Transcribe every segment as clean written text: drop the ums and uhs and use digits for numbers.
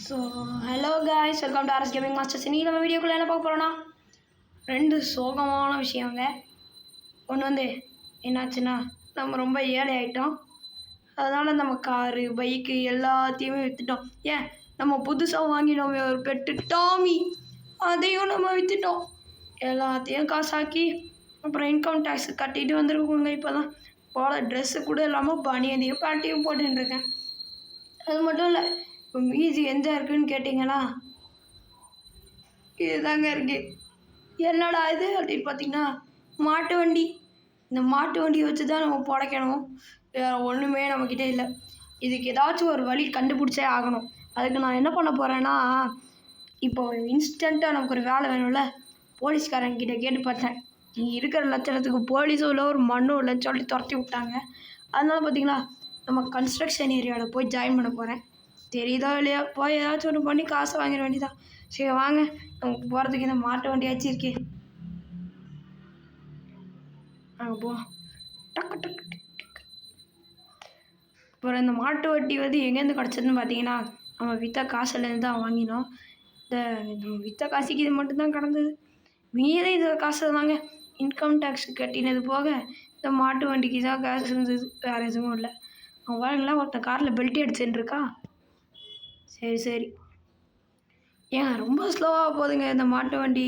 So hello guys, welcome to RS gaming masters. இன்றைக்கி நம்ம வீடியோக்குள்ளே என்ன பார்க்க போகிறோன்னா, ரெண்டு சோகமான விஷயங்க. ஒன்று என்னாச்சுன்னா, நம்ம ரொம்ப ஏழை ஆகிட்டோம். அதனால் நம்ம காரு, பைக்கு எல்லாத்தையுமே விற்றுட்டோம். ஏன், நம்ம புதுசாக வாங்கினோமே ஒரு பெட்டு டாமி, அதையும் நம்ம விற்றுட்டோம். எல்லாத்தையும் காசாக்கி அப்புறம் இன்கம் டேக்ஸ் கட்டிட்டு வந்துருக்கோங்க. இப்போ தான் போல ட்ரெஸ்ஸு கூட இல்லாமல் பனியனையும் பேண்ட்டையும் போட்டுருக்கேன். அது மட்டும் இல்லை, இப்போ மீதி எந்த இருக்குதுன்னு கேட்டிங்கன்னா, இதுதாங்க இருக்குது. என்னடா இது அப்படின்னு பார்த்தீங்கன்னா, மாட்டு வண்டி. இந்த மாட்டு வண்டியை வச்சு தான் நம்ம பிழைக்கணும். வேறு ஒன்றுமே நம்மக்கிட்ட இல்லை. இதுக்கு ஏதாச்சும் ஒரு வழி கண்டுபிடிச்சே ஆகணும். அதுக்கு நான் என்ன பண்ண போகிறேன்னா, இப்போ இன்ஸ்டண்ட்டாக நமக்கு ஒரு வேலை வேணும்ல, போலீஸ்காரங்கிட்ட கேட்டு பார்த்தேன். நீ இருக்கிற லட்சணத்துக்கு போலீஸும் இல்லை, ஒரு மண்ணும் இல்லைன்னு சொல்லி துரத்தி விட்டாங்க. அதனால பார்த்தீங்களா, நம்ம கன்ஸ்ட்ரக்ஷன் ஏரியாவில் போய் ஜாயின் பண்ண போகிறேன். தெரியுதோ இல்லையா, போய் ஏதாச்சும் ஒன்று பண்ணி காசை வாங்கிட வேண்டியதான். சரி வாங்க, நமக்கு போகிறதுக்கு இந்த மாட்டு வண்டியாச்சும் இருக்கே. நாங்கள் போவோம். டக்கு டக்கு டக்கு. அப்புறம் இந்த மாட்டு வண்டி வந்து எங்கேருந்து கிடச்சதுன்னு பார்த்தீங்கன்னா, நம்ம விற்ற காசுலேருந்து தான் வாங்கினோம். இந்த விற்ற காசுக்கு இது மட்டும்தான் கிடந்தது. மீதே இந்த காசு தாங்க இன்கம் டேக்ஸ் கட்டினது போக இந்த மாட்டு வண்டிக்கு தான் காசு இருந்தது. வேறு எதுவும் இல்லை. அவங்க பாருங்களா, ஒருத்தன் காரில் பெல்ட் அடிச்சுன்னு இருக்கா. சரி ஏன் ரொம்ப ஸ்லோவாக போகுதுங்க இந்த மாட்டு வண்டி.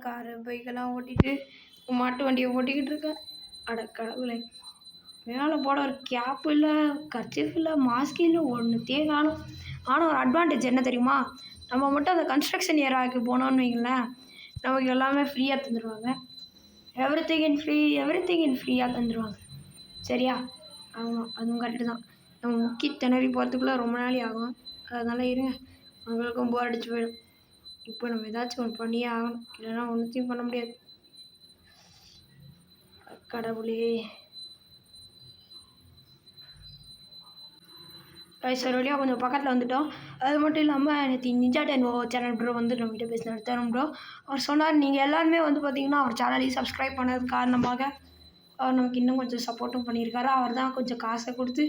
காரு பைக்கெல்லாம் ஓட்டிகிட்டு மாட்டு வண்டியை ஓட்டிக்கிட்டு இருக்கேன். அட கடவுளே, மேலே போட ஒரு கேப்பு இல்லை, கர்ச்சீஃப் இல்லை, மாஸ்க் இல்லை, ஒன்றுத்தையே காணும். ஆனால் ஒரு அட்வான்டேஜ் என்ன தெரியுமா, நம்ம மட்டும் அந்த கன்ஸ்ட்ரக்ஷன் ஏரியாவுக்கு போனோன்னு வைங்களேன், நமக்கு எல்லாமே ஃப்ரீயாக தந்துடுவாங்க. எவ்ரி திங் இன் ஃப்ரீயாக தந்துடுவாங்க. சரியா? ஆமாம், அதுவும் கரெக்டு தான். நம்ம முக்கி திணறி போகிறதுக்குள்ளே ரொம்ப நாளே ஆகும். அதனால் இருங்க, அவங்களுக்கும் போர் அடிச்சு போயிடும். இப்போ நம்ம ஏதாச்சும் ஒன்று பண்ணியே ஆகணும், இல்லைன்னா ஒன்றுத்தையும் பண்ண முடியாது. கடவுளே. சார் வழியாக கொஞ்சம் பக்கத்தில் வந்துவிட்டோம். அது மட்டும் இல்லாமல் நேற்று நிஞ்சா டென் சேனல் ப்ரோ வந்து நம்மகிட்ட பேசினார். தரும் ப்ரோ அவர் சொன்னார், நீங்கள் எல்லாருமே வந்து பார்த்தீங்கன்னா அவர் சேனலையும் சப்ஸ்கிரைப் பண்ணது காரணமாக அவர் நமக்கு இன்னும் கொஞ்சம் சப்போர்ட்டும் பண்ணியிருக்காரு. அவர் தான் கொஞ்சம் காசை கொடுத்து,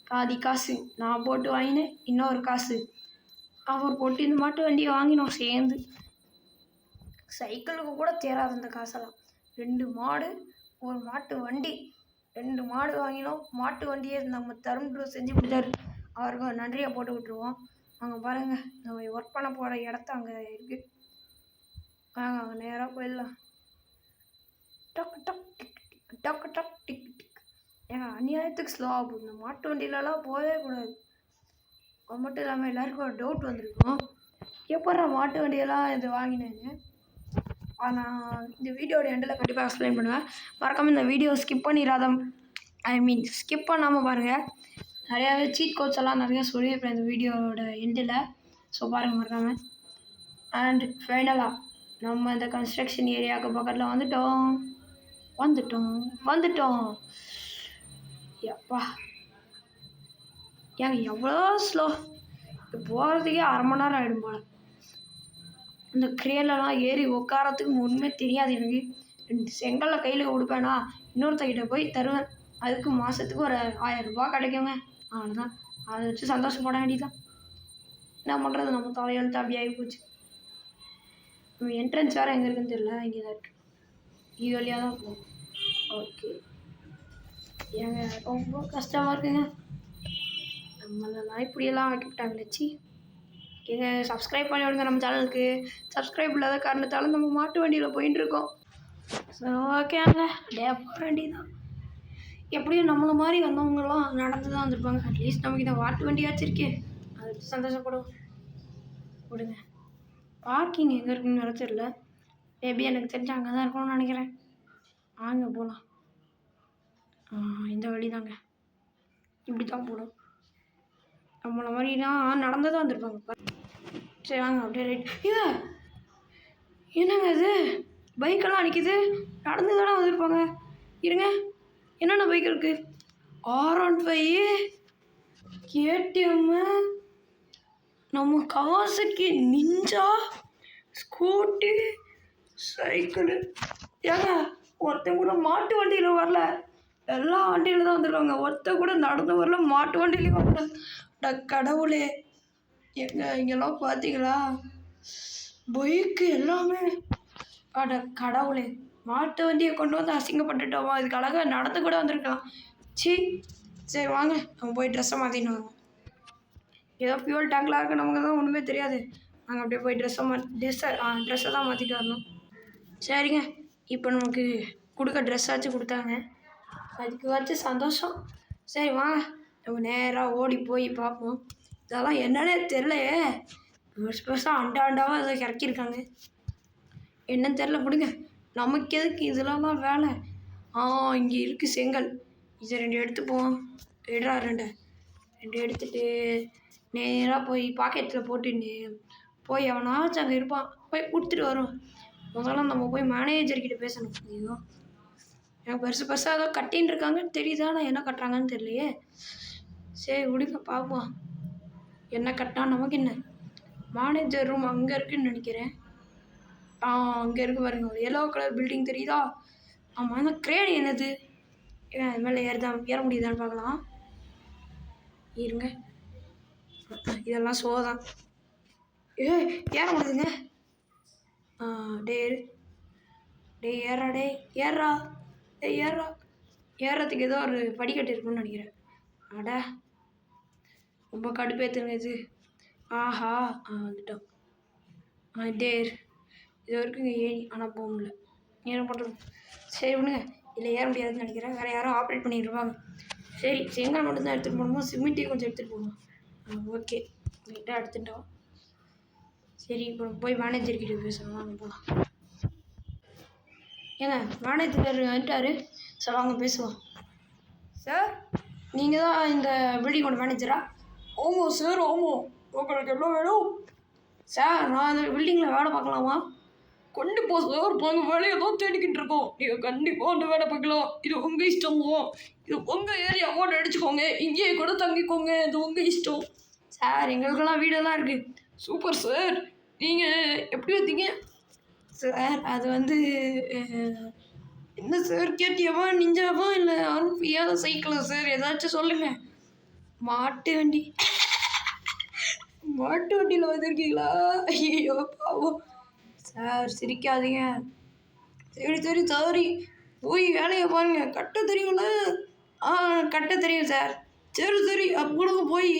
பாதி காசு நான் போட்டு வாங்கினேன், இன்னொரு காசு அவர் போட்டு இந்த மாட்டு வண்டியை வாங்கினோம் சேர்ந்து. சைக்கிளுக்கு கூட தேராது இந்த காசெல்லாம். 2 மாடு, ஒரு மாட்டு வண்டி, 2 மாடு வாங்கினோம். மாட்டு வண்டியை நம்ம தரும் ப்ரோ செஞ்சு கொடுத்தாரு. அவருக்கு நன்றியை போட்டு விட்டுருவோம். அங்கே பாருங்கள், நம்ம ஒர்க் பண்ண போகிற இடத்த அங்கே இருக்குது. வாங்க அங்கே நேராக போயிடலாம். டக்கு டக் டிக் டிக் டக்கு டக் டிக் டிக். ஏங்க அநியாயத்துக்கு ஸ்லோவாக போகுது. இந்த மாட்டு வண்டியிலலாம் போகவே கூடாது. அது மட்டும் இல்லாமல் எல்லாருக்கும் ஒரு டவுட் வந்துருக்கும், எப்போ மாட்டு வண்டியெல்லாம் இது வாங்கினேன்னு. நான் இந்த வீடியோட எண்டில் கண்டிப்பாக எக்ஸ்பிளைன் பண்ணுவேன். மறக்காமல் இந்த வீடியோ ஸ்கிப் பண்ணிடாத, ஸ்கிப் பண்ணாமல் பாருங்கள். நிறையாவே சீட் கோட்ஸ் எல்லாம் நிறையா சொல்லியிருப்பேன் இந்த வீடியோட எண்டில். ஸோ பாருங்கள் மறக்காமல். அண்ட் ஃபைனலாக நம்ம இந்த கன்ஸ்ட்ரக்ஷன் ஏரியாவுக்கு பக்கத்தில் வந்துட்டோம். எப்பா ஏங்க எவ்வளோ ஸ்லோ, போகிறதுக்கே அரை மணி நேரம் ஆகிடும் போல். இந்த கிரேலெலாம் ஏறி உட்காரத்துக்கு ஒன்றுமே தெரியாது எனக்கு. 2 செங்கல்ல கையில் கொடுப்பேனா, இன்னொருத்தக்கிட்ட போய் தருவேன். அதுக்கு மாதத்துக்கு ஒரு 1000 ரூபா கிடைக்குங்க. அவ்வளோதான், அதை வச்சு சந்தோஷப்பட வேண்டியதான். என்ன பண்ணுறது, நம்ம தலையெழுத்து அப்படி ஆகி போச்சு. நம்ம என்ட்ரன்ஸ் வேறு எங்கே இருக்குன்னு தெரியல, இங்கே தான் இருக்குது. இது வழியாக தான் போகும். ஓகே ஏங்க ரொம்ப கஷ்டமாக இருக்குங்க, நம்மளெல்லாம் இப்படியெல்லாம் ஆக்கிவிட்டாங்களே. சி ஏங்க, சப்ஸ்கிரைப் பண்ணி விடுங்க நம்ம சேனலுக்கு. சப்ஸ்கிரைப் இல்லாத காரணத்தால் நம்ம மாட்டு வண்டியில் போயின்னு இருக்கோம். ஸோ ஓகேங்க, டே போக வேண்டியதான். எப்படியும் நம்மளை மாதிரி வந்தவங்கலாம் நடந்து தான் வந்துருப்பாங்க. அட்லீஸ்ட் நமக்கு இந்த மாட்டு வண்டியாச்சும் இருக்கே, அதை வச்சு சந்தோஷப்படுவோம். விடுங்க, பார்க்கிங் எங்கே இருக்குன்னு வேறு தெரியல. மேபி எனக்கு தெரிஞ்சு அங்கே தான் இருக்கணும்னு நினைக்கிறேன். வாங்க போகலாம். இந்த வழி தாங்க, இப்படி தான் போகணும். நம்மளை மாதிரினா நடந்து தான் வந்துருப்பாங்க. சரி வாங்க அப்படியே ரைட். என்னங்க இது, பைக்கெல்லாம் நிற்கிது, நடந்து தானே வந்துருப்பாங்க. இருங்க, என்னென்ன பைக் இருக்குது? R15, KTM, நம்ம கவாசக்கி நிஞ்சா, ஸ்கூட்டி, சைக்கிளு. ஏங்க ஒருத்தன் கூட மாட்டு வண்டியில் வரல, எல்லா வண்டியில் தான் வந்துருக்காங்க. ஒருத்தன் கூட நடந்து வரல, மாட்டு வண்டியிலையும் வரல. கடவுளே, இங்கெல்லாம் பார்த்தீங்களா? பைக்கு எல்லாமே. அட கடவுளே! மாட்டு வண்டியை கொண்டு வந்து அசிங்கப்பட்டுட்டோமா? இதுக்கு அழகாக நடந்து கூட வந்திருக்கலாம். சி. சரி வாங்க, நம்ம போய் ட்ரெஸ்ஸை மாற்றின்னு வருவோம். ஏதோ ஃபியூல் டேங்க்லாம் இருக்குது, நமக்கு தான் ஒன்றுமே தெரியாது. நாங்கள் அப்படியே போய் ட்ரெஸ்ஸை தான் மாற்றிட்டு வரணும். சரிங்க, இப்போ நமக்கு ட்ரெஸ்ஸாச்சும் கொடுத்தாங்க, அதுக்கு வச்சு சந்தோஷம். சரி வாங்க, நம்ம நேராக ஓடி போய் பார்ப்போம். இதெல்லாம் என்னன்னே தெரிலையே, பெருசாக அண்டாவாக அதை இறக்கியிருக்காங்க. என்னன்னு தெரில, விடுங்க. நமக்கு எதுக்கு இதெல்லாம் வேலை? இங்கே இருக்குது செங்கல், இதை 2 எடுத்துப்போம். எடுறா 2 எடுத்துட்டு நேராக போய் பாக்கெட்டில் போட்டுன்னு போய் எவனாச்சும் அங்கே இருப்பான், போய் கொடுத்துட்டு வரும். முதல்ல நம்ம போய் மேனேஜர்கிட்ட பேசணும். ஐயோ, எனக்கு பெருசாக ஏதோ கட்டின்னு இருக்காங்கன்னு தெரியுதா, நான் என்ன கட்டுறாங்கன்னு தெரியலையே. சரி விடுங்க, பார்ப்போம் என்ன கட்டினா நமக்கு என்ன. மேனேஜர் ரூம் அங்கே இருக்குதுன்னு நினைக்கிறேன். அங்கே இருக்கு பாருங்க, ஒரு எல்லோ கலர் பில்டிங் தெரியுதா? ஆமாம், அந்த கிரேன் என்னது? அது மேலே ஏற முடியுதான்னு பார்க்கலாம். இருங்க, இதெல்லாம் சோதான். ஏற முடியுதுங்க. ஏறத்துக்கு ஏதோ ஒரு படிக்கட்டு இருக்குன்னு நினைக்கிறேன். அட ரொம்ப கடுப்பேற்றுங்க இது. ஆஹா, வந்துட்டோம். இது வரைக்கும் இங்கே ஏறி, ஆனால் போக முடியல. என்ன பண்ணுறது? சரி விடுங்க, இல்லை ஏற முடியாதுன்னு நினைக்கிறேன். வேறு யாரும் ஆப்ரேட் பண்ணிடுவாங்க. சரி, செங்கல் மட்டும்தான் எடுத்துகிட்டு போகணுமோ? சிமெண்ட்டையும் கொஞ்சம் எடுத்துகிட்டு போகணும். ஓகே, நீட்டாக எடுத்துட்டோம். சரி, இப்போ போய் மேனேஜர்கிட்ட பேசணும். வாங்க போகலாம். ஏங்க, மேனேஜர் வந்துட்டார். சார் வாங்க பேசுவோம். சார், நீங்கள் தான் இந்த பில்டிங்கோட மேனேஜரா? ஆமாம் சார், ஆமாம். உங்களுக்கு எவ்வளோ வேணும்? சார், நான் இந்த பில்டிங்கில் வேலை பார்க்கலாமா? கண்டிப்பாக சார், நாங்கள் வேலையை தான் தேடிக்கிட்டு இருக்கோம். நீங்கள் கண்டிப்பாக அந்த வேலை பார்க்கலாம். இது உங்கள் இஷ்டம் தான். இது உங்கள் ஏரியாவோ அடிச்சுக்கோங்க, இங்கேயே கூட தங்கிக்கோங்க, இது உங்கள் இஷ்டம். சார், எங்களுக்கெல்லாம் வீடெல்லாம் இருக்குது. Super sir. நீங்கள் எப்படி வந்தீங்க? சார், அது வந்து என்ன சார் கேட்டியாவா, நிஞ்சாவா, இல்லை அனுப்பியாத சைக்கிளா சார்? ஏதாச்சும் சொல்லுங்கள். மாட்டு வண்டியில் வந்திருக்கீங்களா? ஐயோ பாவம் சார், சிரிக்காதீங்க. சரி சாரி, போய் வேலையை பாருங்க. கட்ட தெரியுங்களா? கட்ட தெரியும் சார். சரி அப்போ போய்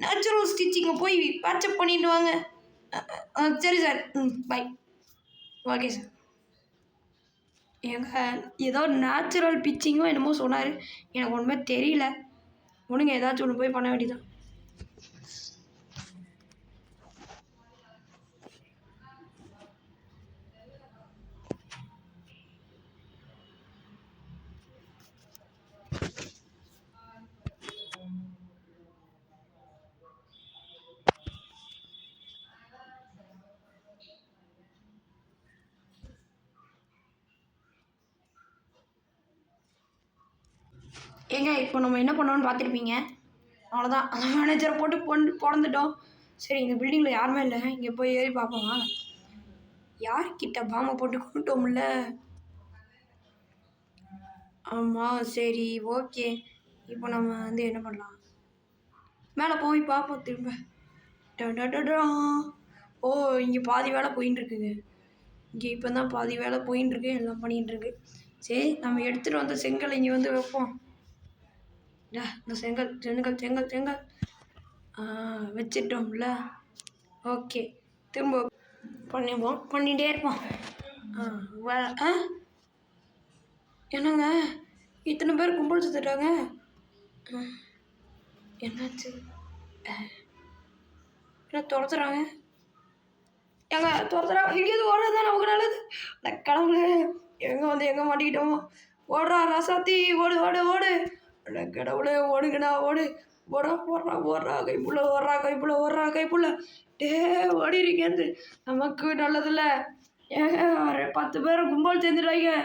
நேச்சுரல் ஸ்டிச்சிங்கை போய் பேட்சப் பண்ணிட்டு வாங்க. சரி சார், பை. Okay sir. ஏதோ நேச்சுரல் பிச்சிங்கோ என்னமோ சொன்னார், எனக்கு ஒன்றுமே தெரியல. ஒன்றுங்க, ஏதாச்சும் ஒன்று போய் பண்ண வேண்டியதான். ஏங்க, இப்போ நம்ம என்ன பண்ணோன்னு பார்த்துருப்பீங்க. அவ்வளோதான், அந்த மேனேஜரை போட்டு பிறந்துட்டோம். சரி, இந்த பில்டிங்கில் யாருமே இல்லை, இங்கே போய் ஏறி பார்ப்போம். யார்கிட்ட பாம்பை போட்டு கொண்டுட்டோம்ல? ஆமாம், சரி ஓகே. இப்போ நம்ம வந்து என்ன பண்ணலாம்? மேலே போய் பார்ப்போம் திரும்ப. ஓ, இங்கே பாதி வேலை போயின்னு இருக்குங்க. இங்கே இப்போ தான் பாதி வேலை போயின்னு இருக்கு, எல்லாம் பண்ணிகிட்டு இருக்கு. சரி, நம்ம எடுத்துகிட்டு வந்த செங்கல் இங்கே வந்து வைப்போம். இந்த செங்கல் வச்சிட்டோம்ல. ஓகே, திரும்ப பண்ணிகிட்டே இருப்போம். என்னங்க, இத்தனை பேர் கும்பல் சுற்றுட்டாங்க? என்னாச்சு? என்ன துரத்துறாங்க? ஏங்க, துரத்துறாங்க. இங்கேருந்து ஓடுறது தான் நமக்கு நல்லது. கடவுளே, எங்கே மாட்டிக்கிட்டோம்? ஓடுறா ராசாத்தி, ஓடு. கடவுளே, ஓடுங்கடா, ஓடுறா கைப்புள்ள. ஓடிருக்கேந்து, நமக்கு நல்லதில்ல. ஏங்க, 10 பேர் கும்பல் சேர்ந்துட்டாங்க,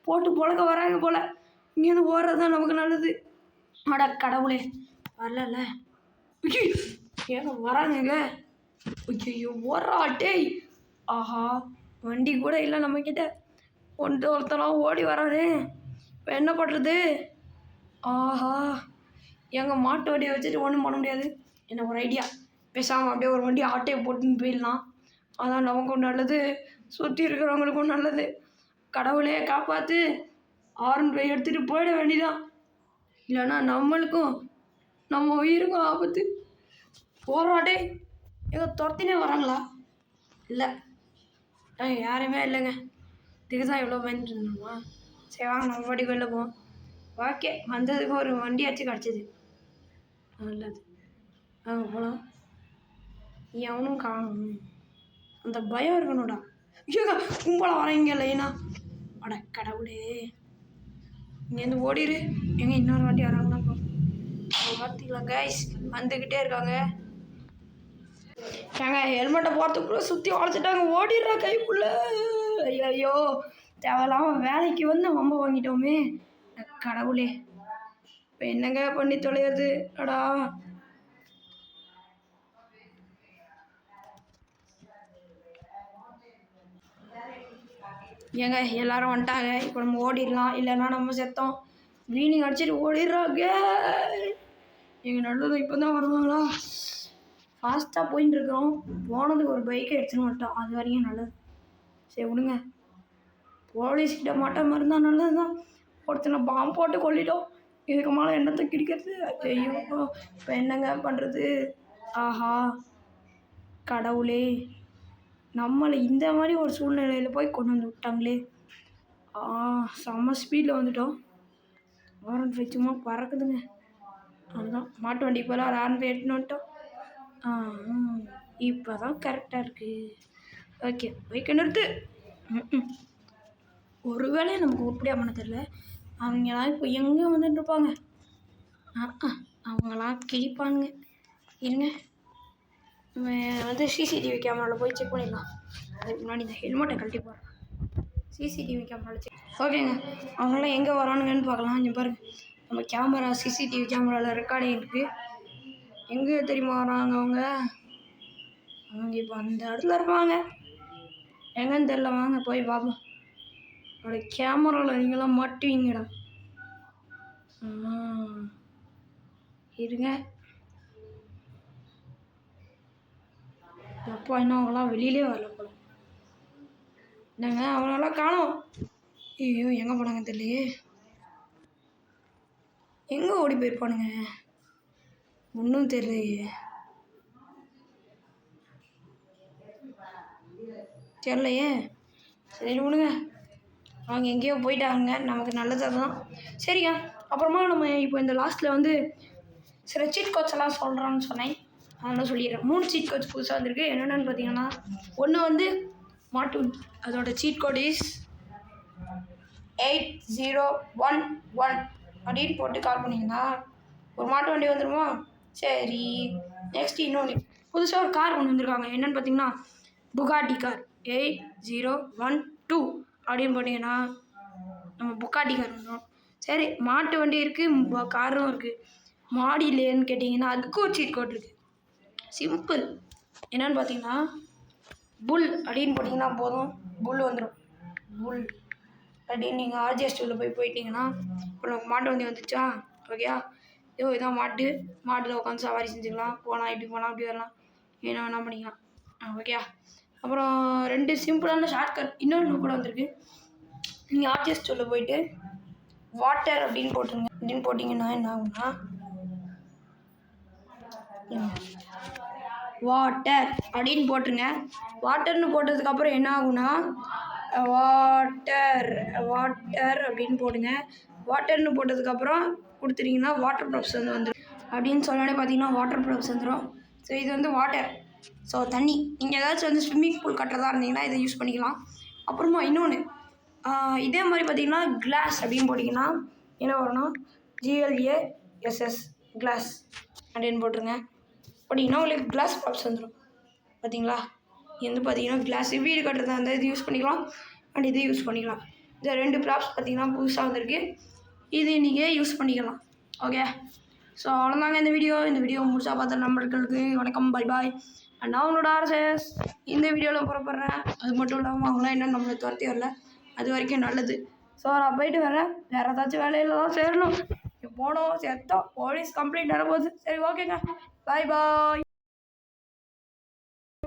போட்டு பொழக்க வராங்க போல். இங்கேருந்து ஓடுறது தான் நமக்கு நல்லது. கடவுளே, வரல. ஏங்க வராங்க? ஐயோ, ஓடுறா டேய். ஆஹா, வண்டி கூட இல்லை நம்மக்கிட்ட. ஒருத்தலாம் ஓடி வரானே, இப்போ என்ன பண்ணுறது? ஆஹா, எங்கள் மாட்டு வண்டியை வச்சுட்டு ஒன்றும் பண்ண முடியாது. எனக்கு ஒரு ஐடியா. பேசாமல் அப்படியே ஒரு வண்டி ஆட்டையை போட்டுன்னு போயிடலாம். அதான் நமக்கும் நல்லது, சுற்றி இருக்கிறவங்களுக்கும் நல்லது. கடவுளே காப்பாற்று, ஆரன் போய் எடுத்துகிட்டு போயிட வேண்டியதான். இல்லைன்னா நம்மளுக்கும் நம்ம உயிருக்கும் ஆபத்து. போராட்டே எங்கே துரத்தினே வராங்களா? இல்லை, யாருமே இல்லைங்க. இதுக்கு தான் இவ்வளோ பயந்துட்டு இருந்தோமா? சரி வாங்க நம்ம பாட்டுக்கு வெளில போவோம். ஓகே, வந்ததுக்கு ஒரு வண்டியாச்சும் கிடச்சிது, நல்லது. வாங்க போகலாம். எவனும் காணும், அந்த பயம் இருக்கணும்டா. ஏங்க கும்பலாக வரீங்க லைனா? அட கடவுளே, இங்கேருந்து ஓடிடு. எங்க இன்னொரு வாட்டி வராங்கன்னா பார்த்தீங்களா கைஸ், வந்துக்கிட்டே இருக்காங்க. ஏங்க ஹெல்மெட்டை போகிறதுக்குள்ளே சுற்றி வளைச்சிட்டாங்க, ஓடிடுறா கைக்குள்ளே. ஐயோ தேவையில்லாமல் வேலைக்கு வந்து வம்ப வாங்கிட்டோமே. கடவுளே, இப்போ என்னங்க பண்ணி தொலைகிறது? அடா ஏங்க எல்லாரும் வந்துட்டாங்க, இப்போ நம்ம ஓடிடலாம். இல்லைன்னா நம்ம செத்தோம். வீணிங் அடிச்சுட்டு ஓடிடுறாங்க. எங்கள் நல்லதும் இப்போ தான் வருவாங்களா? ஃபாஸ்ட்டாக போயின்னு இருக்கோம். போனதுக்கு ஒரு பைக்கை எடுத்துன்னு வந்துட்டோம், அது வரைக்கும் நல்லது. சரி விடுங்க, போலீஸ்கிட்ட மாட்டாமல் இருந்தால் நல்லது தான். ஒருத்தனை பாம்பு போட்டு கொல்லிட்டோம், இதுக்கு மேலே என்னத்தை கிடைக்கிறது? ஐயோ இப்போ என்னங்க பண்ணுறது? ஆஹா கடவுளே, நம்மளை இந்த மாதிரி ஒரு சூழ்நிலையில் போய் கொண்டு வந்து விட்டாங்களே. செம்ம ஸ்பீடில் வந்துட்டோம். R15 சும்மா பறக்குதுங்க. அதுதான் மாட்டு வண்டி போல் R15 எடுத்துன்னு வந்துட்டோம். இப்போ தான் கரெக்டாக இருக்குது. ஓகே பைக்கை நிறுத்து. ஒரு வேளையை நமக்கு உருப்படியாக பண்ண தெரில. அவங்களாம் இப்போ எங்கே வந்துட்டுருப்பாங்க? அவங்களாம் கிழிப்பாங்க. இருங்க, வந்து சிசிடிவி கேமராவில் போய் செக் பண்ணிடலாம். அதுக்கு முன்னாடி இந்த ஹெல்மெட்டை கழட்டி போடுறேன். சிசிடிவி கேமராவில் செக். ஓகேங்க, அவங்களாம் எங்கே வரானுங்கன்னு பார்க்கலாம். இங்கே பாருங்க, நம்ம கேமரா சிசிடிவி கேமராவில் ரெக்கார்டிங் இருக்குது. எங்கே தெரியுமா வராங்க அவங்க? இப்போ அந்த இடத்துல இருப்பாங்க, எங்கன்னு தெரில. வாங்க போய் பார்ப்போம். அவரோட கேமராவில் நீங்களாம் மாட்டுவீங்கடா. இருங்க, அப்பா இன்னும் அவங்களாம் வெளியிலே வரல போல. என்னங்க அவங்களெல்லாம் காணோம். ஐயோ எங்கே போனாங்க தெரியலையே. எங்கே ஓடி போயிருப்பானுங்க? ஒன்றும் தெரியலையே. தெரியலையே. சரி விடுங்க, அவங்க எங்கேயோ போயிட்டாங்க, நமக்கு நல்லதாக தான். சரிங்க, அப்புறமா நம்ம இப்போ இந்த லாஸ்ட்டில் வந்து சில சீட் கோட்ஸ் எல்லாம் சொல்கிறான்னு சொன்னேன், அதெல்லாம் சொல்லிடுறேன். 3 சீட் கோட்ஸ் புதுசாக வந்திருக்கு. என்னென்னு பார்த்தீங்கன்னா, ஒன்று வந்து மாட்டு, அதோட சீட் கோட் இஸ் 8011 அப்படின்னு போட்டு கால் பண்ணிங்கன்னா ஒரு மாட்டு வண்டி வந்துடுமா? சரி, நெக்ஸ்ட் இன்னொன்று புதுசாக ஒரு கார் கொண்டு வந்திருக்காங்க. என்னென்னு பார்த்தீங்கன்னா புகாட்டி கார் 8012 அப்படின்னு போட்டிங்கன்னா நம்ம புகாட்டி கார் வந்துடும். சரி, மாட்டு வண்டி இருக்குது, காரும் இருக்குது. மாடியிலேன்னு கேட்டிங்கன்னா அதுக்கும் ஒரு சீட் கோட் இருக்குது. சிம்பிள். என்னென்னு பார்த்தீங்கன்னா புல் அப்படின்னு போட்டிங்கன்னா போதும், புல் வந்துடும். புல் அப்படின்னு நீங்கள் RGS2 போயிட்டீங்கன்னா இப்போ நமக்கு மாட்டு வண்டி வந்துச்சா? ஓகேயா? இதான் மாட்டில் உட்காந்து சவாரி செஞ்சுக்கலாம். போகலாம், இப்படி போகலாம், அப்படி வரலாம், என்ன வேணால் பண்ணிக்கலாம். ஓகேயா? அப்புறம் 2 சிம்பிளான ஷார்ட்கட் இன்னொன்று கூட வந்திருக்கு. நீங்கள் RGS2 போயிட்டு வாட்டர் அப்படின்னு போட்டுருங்க. அப்படின்னு போட்டிங்கன்னா என்ன ஆகும்னா, வாட்டர் அப்படின்னு போட்டுருங்க. வாட்டர்னு போட்டதுக்கப்புறம் என்ன ஆகும்னா வாட்டர் அப்படின்னு போடுங்க. வாட்டர்னு போட்டதுக்கப்புறம் கொடுத்துட்டிங்கன்னா வாட்டர் ப்ரூஃப்ஸ் வந்துடும். அப்படின்னு சொன்னாலே பார்த்தீங்கன்னா வாட்டர் ப்ரூஃப்ஸ் வந்துடும். ஸோ இது வந்து வாட்டர், ஸோ தண்ணி. நீங்கள் ஏதாச்சும் வந்து ஸ்விம்மிங் பூல் கட்டுறதா இருந்தீங்கன்னா இதை யூஸ் பண்ணிக்கலாம். அப்புறமா இன்னொன்று, இதே மாதிரி பார்த்தீங்கன்னா கிளாஸ் அப்படின்னு போட்டிங்கன்னா என்ன வரணும்? GLASS கிளாஸ் அப்படின்னு போட்டுருங்க. போட்டிங்கன்னா உங்களுக்கு கிளாஸ் ப்ராப்ஸ் வந்துடும். பார்த்தீங்களா? இது வந்து பார்த்தீங்கன்னா கிளாஸ் வீடு கட்டுறதா இருந்தால் இது யூஸ் பண்ணிக்கலாம், அண்ட் இது யூஸ் பண்ணிக்கலாம். இந்த 2 ப்ராப்ஸ் பார்த்தீங்கன்னா புதுசாக வந்திருக்கு, இது நீங்கள் யூஸ் பண்ணிக்கலாம். ஓகே, ஸோ அவ்வளோதாங்க இந்த வீடியோ முழுசாக பார்த்த நண்பர்களுக்கு வணக்கம், பை பாய். அண்ட் நான் உங்களோட RSS இந்த வீடியோவில் புறப்படுறேன். அது மட்டும் இல்லாமல் அவங்களாம் இன்னும் நம்மளை துரத்தி வரல, அது வரைக்கும் நல்லது. ஸோ நான் போயிட்டு வரேன், வேறு ஏதாச்சும் வேலையில் தான் சேரணும். போனோம் செத்தோம், போலீஸ் கம்ப்ளைண்ட் வரப்போகுது. சரி ஓகேங்க, பாய் பாய்.